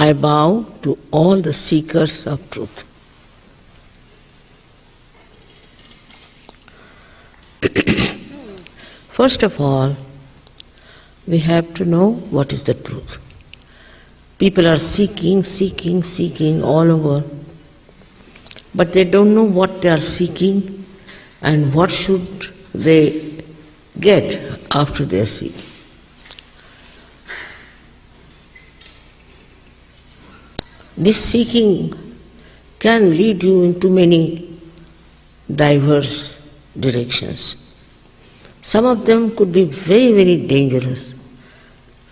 I bow to all the seekers of truth. First of all, we have to know what is the truth. People are seeking all over, but they don't know what they are seeking and what should they get after they are seeking. This seeking can lead you into many diverse directions. Some of them could be very, very dangerous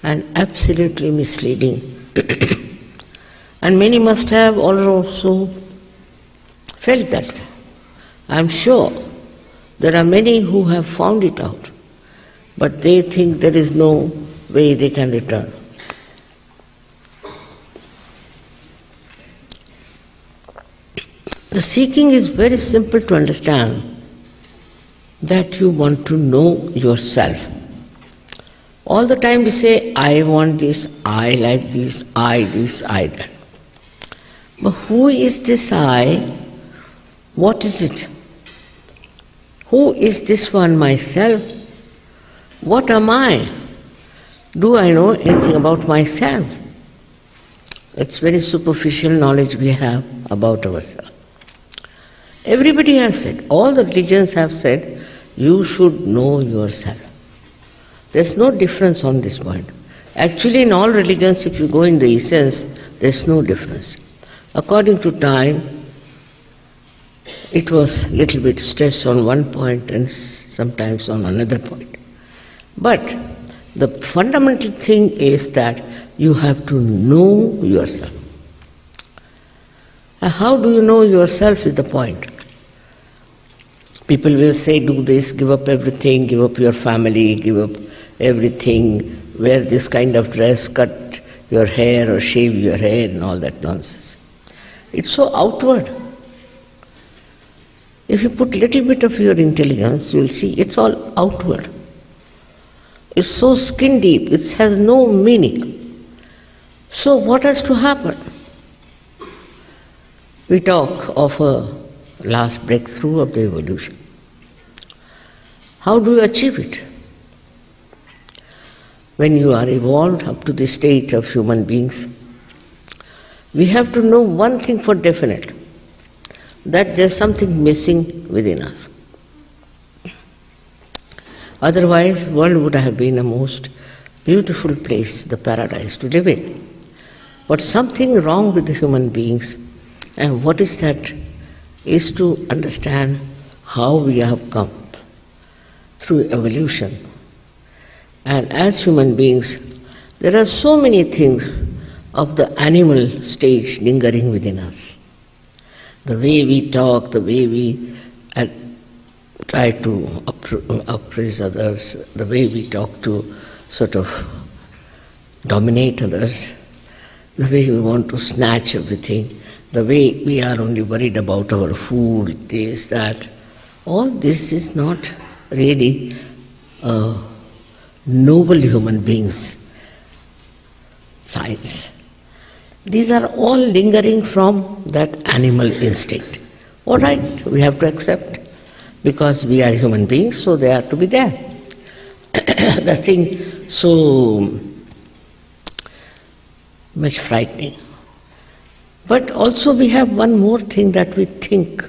and absolutely misleading. And many must have also felt that way. I am sure there are many who have found it out, but they think there is no way they can return. The seeking is very simple to understand, that you want to know yourself. All the time we say, I want this, I like this, I that. But who is this I? What is it? Who is this one myself? What am I? Do I know anything about myself? It's very superficial knowledge we have about ourselves. Everybody has said, all the religions have said, you should know yourself. There's no difference on this point. Actually, in all religions, if you go in the essence, there's no difference. According to time, it was a little bit stressed on one point and sometimes on another point. But the fundamental thing is that you have to know yourself. And how do you know yourself is the point. People will say, do this, give up everything, give up your family, give up everything, wear this kind of dress, cut your hair or shave your hair and all that nonsense. It's so outward. If you put little bit of your intelligence, you'll see it's all outward. It's so skin deep, it has no meaning. So what has to happen? We talk of a last breakthrough of the evolution. How do you achieve it? When you are evolved up to the state of human beings, we have to know one thing for definite, that there's something missing within us. Otherwise, the world would have been a most beautiful place, the paradise to live in. But something wrong with the human beings, and what is that? Is to understand how we have come through evolution. And as human beings, there are so many things of the animal stage lingering within us. The way we talk, the way we try to appraise others, the way we talk to sort of dominate others, the way we want to snatch everything, the way we are only worried about our food, this, that, all this is not really noble human beings' sides. These are all lingering from that animal instinct. All right, we have to accept, because we are human beings, so they are to be there. The thing so much frightening. But also we have one more thing, that we think.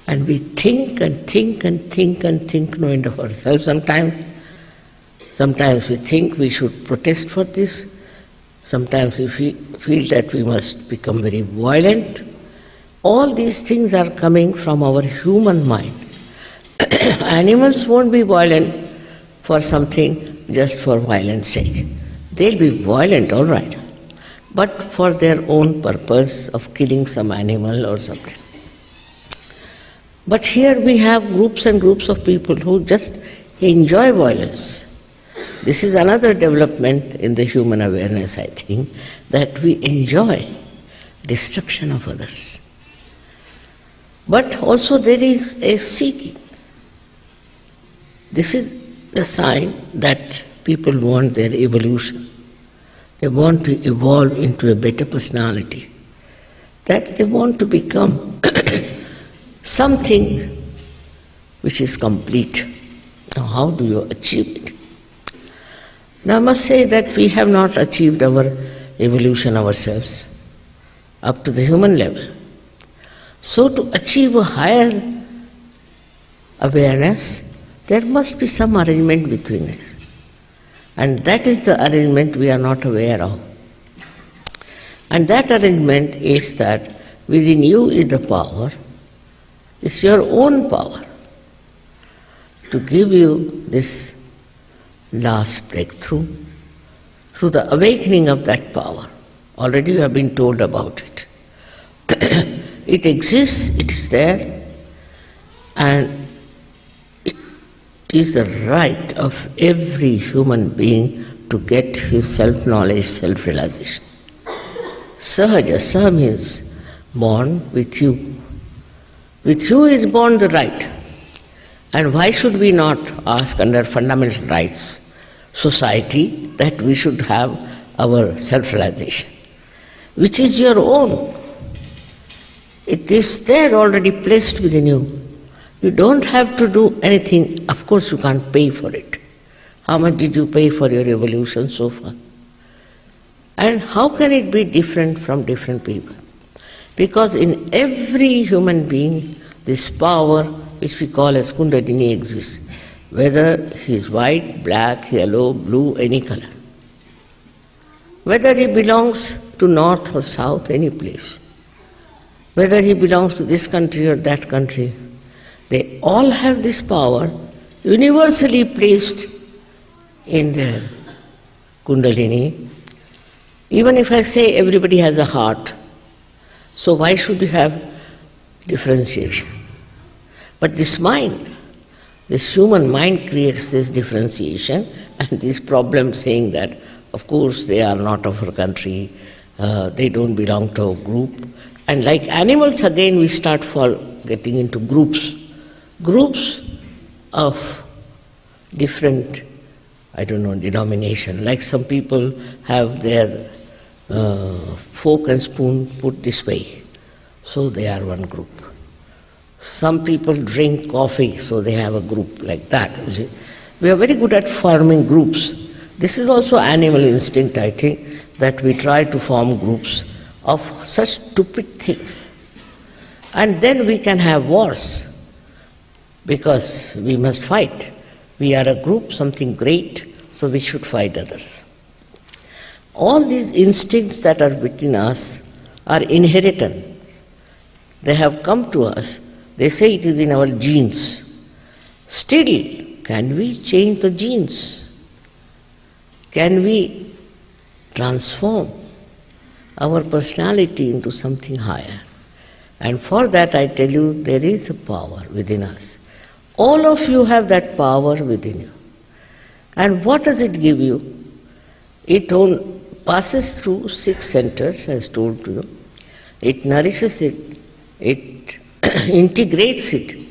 And we think and think and think and think no end of ourselves sometimes. Sometimes we think we should protest for this. Sometimes we feel that we must become very violent. All these things are coming from our human mind. Animals won't be violent for something just for violence sake. They'll be violent, all right, but for their own purpose of killing some animal or something. But here we have groups and groups of people who just enjoy violence. This is another development in the human awareness, I think, that we enjoy destruction of others. But also there is a seeking. This is the sign that people want their evolution. They want to evolve into a better personality. That they want to become something which is complete. Now, how do you achieve it? Now, I must say that we have not achieved our evolution ourselves up to the human level. So, to achieve a higher awareness, there must be some arrangement between us. And that is the arrangement we are not aware of. And that arrangement is that within you is the power, it's your own power to give you this last breakthrough through the awakening of that power. Already you have been told about it. It exists, it is there, and it is the right of every human being to get his self-knowledge, self-realization. Sahaja, sa means born with you. With you is born the right. And why should we not ask under fundamental rights society that we should have our self-realization, which is your own. It is there already placed within you. You don't have to do anything. Of course you can't pay for it. How much did you pay for your evolution so far? And how can it be different from different people? Because in every human being, this power, which we call as Kundalini, exists, whether he is white, black, yellow, blue, any color. Whether he belongs to north or south, any place. Whether he belongs to this country or that country, they all have this power universally placed in their Kundalini. Even if I say everybody has a heart, so why should you have differentiation? But this mind, this human mind creates this differentiation and this problem saying that, of course, they are not of our country, they don't belong to a group. And like animals, again, we start getting into groups. Groups of different, denomination. Like some people have their fork and spoon put this way, so they are one group. Some people drink coffee, so they have a group like that. You see? We are very good at forming groups. This is also animal instinct, I think, that we try to form groups of such stupid things. And then we can have wars, because we must fight. We are a group, something great, so we should fight others. All these instincts that are within us are inheritance. They have come to us. They say it is in our genes. Still, can we change the genes? Can we transform our personality into something higher? And for that, I tell you, there is a power within us. All of you have that power within you. And what does it give you? It passes through 6 centers, as told to you. It nourishes it, it integrates it,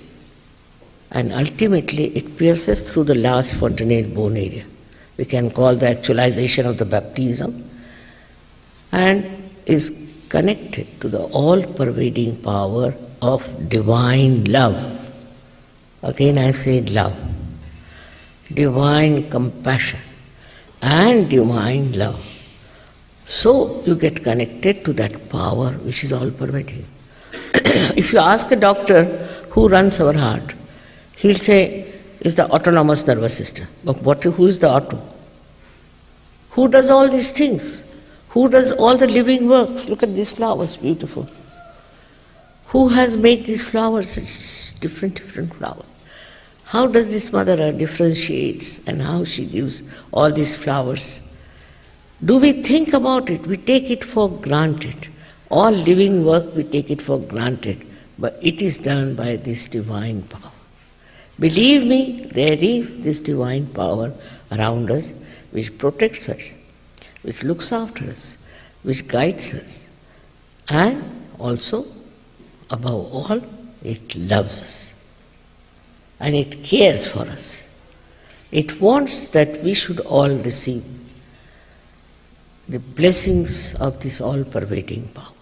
and ultimately it pierces through the last fontanelle bone area. We can call the actualization of the baptism, and is connected to the all-pervading power of divine love. Again I say love, divine compassion and divine love. So you get connected to that power which is all-pervading. If you ask a doctor who runs our heart, he'll say it's the autonomous nervous system. But who is the auto? Who does all these things? Who does all the living works? Look at these flowers, beautiful. Who has made these flowers? It's different flowers. How does this mother earth differentiates and how she gives all these flowers? Do we think about it? We take it for granted. All living work, we take it for granted. But it is done by this divine power. Believe me, there is this divine power around us which protects us, which looks after us, which guides us. And also, above all, it loves us. And it cares for us. It wants that we should all receive the blessings of this all-pervading power.